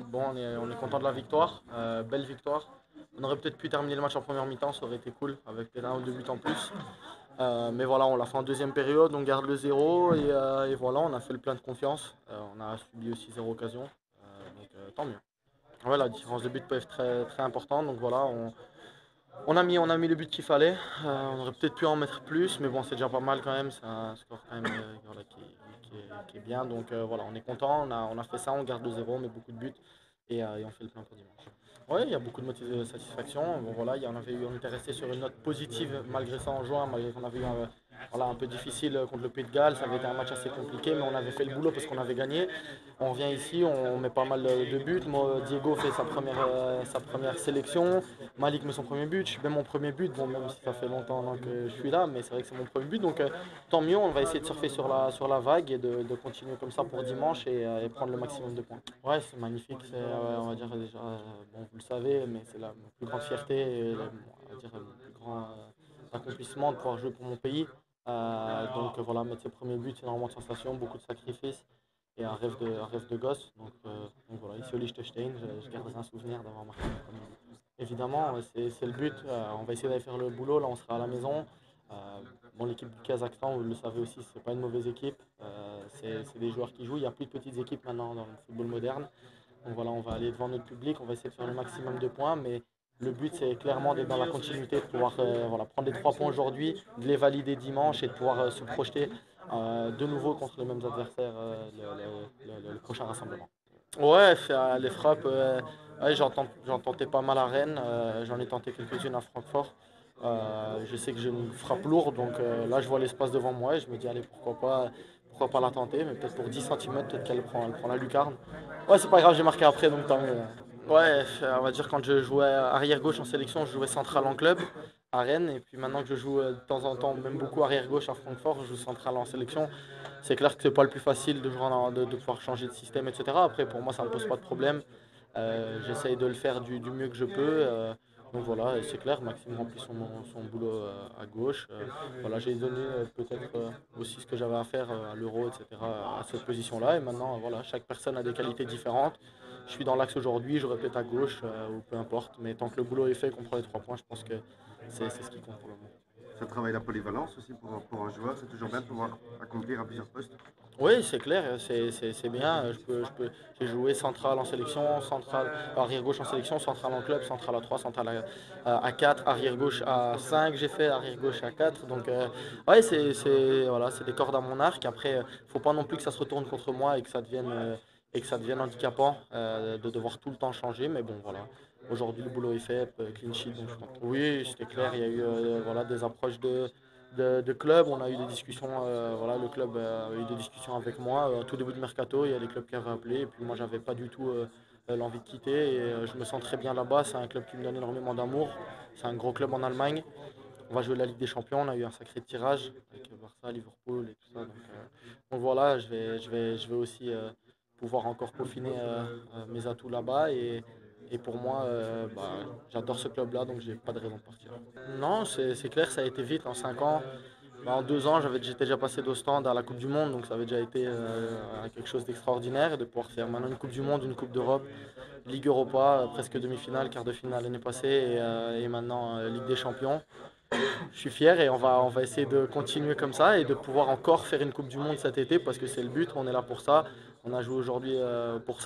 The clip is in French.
Bon, on est content de la victoire, belle victoire. On aurait peut-être pu terminer le match en première mi-temps, ça aurait été cool, avec peut-être un ou deux buts en plus. Mais voilà, on l'a fait en deuxième période, on garde le zéro et voilà, on a fait le plein de confiance. On a subi aussi zéro occasion, donc tant mieux. Ouais, la différence de but peut être très, très importante, donc voilà, on a mis le but qu'il fallait. On aurait peut-être pu en mettre plus, mais bon, c'est déjà pas mal quand même. C'est un score quand même voilà, qui est bien. Donc voilà, on est content. On a fait ça, on garde le zéro, on met beaucoup de buts et on fait le plein pour dimanche. Oui, il y a beaucoup de satisfaction. Bon, voilà, on était resté sur une note positive malgré ça en juin, malgré qu'on avait eu voilà, un peu difficile contre le Pays de Galles. Ça avait été un match assez compliqué, mais on avait fait le boulot parce qu'on avait gagné. On revient ici, on met pas mal de buts. Moi, Diego fait sa première sélection. Malik met son premier but, je mets mon premier but, bon, même si ça fait longtemps que je suis là, mais c'est vrai que c'est mon premier but, donc tant mieux, on va essayer de surfer sur la vague et de continuer comme ça pour dimanche et prendre le maximum de points. Ouais, c'est magnifique, on va dire déjà, bon, vous le savez, mais c'est la plus grande fierté et on va dire, le plus grand accomplissement de pouvoir jouer pour mon pays. Donc voilà, mettre ses premiers buts, c'est énormément de sensations, beaucoup de sacrifices et un rêve de gosse. Donc voilà, ici au Liechtenstein, je garderai un souvenir d'avoir marqué mon premier but. Évidemment, c'est le but. On va essayer d'aller faire le boulot. Là, on sera à la maison. Euh, bon, l'équipe du Kazakhstan, vous le savez aussi, c'est pas une mauvaise équipe. C'est des joueurs qui jouent. Il n'y a plus de petites équipes maintenant dans le football moderne. Donc voilà, on va aller devant notre public. On va essayer de faire le maximum de points. Mais le but, c'est clairement d'être dans la continuité, de pouvoir voilà, prendre les 3 points aujourd'hui, de les valider dimanche et de pouvoir se projeter de nouveau contre les mêmes adversaires le prochain rassemblement. Ouais, les frappes, ouais, j'en tentais pas mal à Rennes, j'en ai tenté quelques-unes à Francfort. Je sais que j'ai une frappe lourde, donc là je vois l'espace devant moi et je me dis allez pourquoi pas la tenter, mais peut-être pour 10 centimètres, peut-être qu'elle prend la lucarne. Ouais, c'est pas grave, j'ai marqué après, donc tant mieux. Ouais, on va dire quand je jouais arrière gauche en sélection, je jouais central en club à Rennes, et puis maintenant que je joue de temps en temps, même beaucoup arrière gauche à Francfort, je joue central en sélection. C'est clair que c'est pas le plus facile de pouvoir changer de système, etc. Après, pour moi, ça ne me pose pas de problème. J'essaye de le faire du mieux que je peux. Donc voilà, c'est clair, Maxime remplit son boulot à gauche. Voilà, j'ai donné peut-être aussi ce que j'avais à faire à l'Euro, etc. à cette position-là. Et maintenant, voilà, chaque personne a des qualités différentes. Je suis dans l'axe aujourd'hui, j'aurais peut-être à gauche ou peu importe. Mais tant que le boulot est fait, qu'on prend les 3 points, je pense que c'est ce qui compte pour le moment. Ça travaille la polyvalence aussi pour un joueur. C'est toujours bien de pouvoir accomplir à plusieurs postes. Oui, c'est clair, c'est bien. J'ai joué central en sélection, central arrière gauche en sélection, central en club, central à 3, central à 4, arrière gauche à 5, j'ai fait arrière gauche à 4. Donc, ouais, voilà, c'est des cordes à mon arc. Après, faut pas non plus que ça se retourne contre moi et que ça devienne handicapant de devoir tout le temps changer. Mais bon, voilà. Aujourd'hui, le boulot est fait, clean sheet, donc je suis content. Oui, c'était clair. Il y a eu voilà, des approches de club. On a eu des discussions, voilà, le club a eu des discussions avec moi. Au tout début de mercato, il y a des clubs qui avaient appelé. Et puis moi, j'avais pas du tout l'envie de quitter. Et je me sens très bien là-bas. C'est un club qui me donne énormément d'amour. C'est un gros club en Allemagne. On va jouer la Ligue des Champions. On a eu un sacré tirage avec Barça, Liverpool et tout ça. Donc voilà, je vais aussi pouvoir encore peaufiner mes atouts là-bas. Et pour moi, j'adore ce club-là, donc j'ai pas de raison de partir. Non, c'est clair, ça a été vite en 5 ans. En 2 ans, j'étais déjà passé d'Ostende à la Coupe du Monde, donc ça avait déjà été quelque chose d'extraordinaire. Et de pouvoir faire maintenant une Coupe du Monde, une Coupe d'Europe, Ligue Europa, presque demi-finale, quart de finale l'année passée, et maintenant Ligue des Champions. Je suis fier et on va essayer de continuer comme ça et de pouvoir encore faire une Coupe du Monde cet été parce que c'est le but, on est là pour ça. On a joué aujourd'hui pour ça.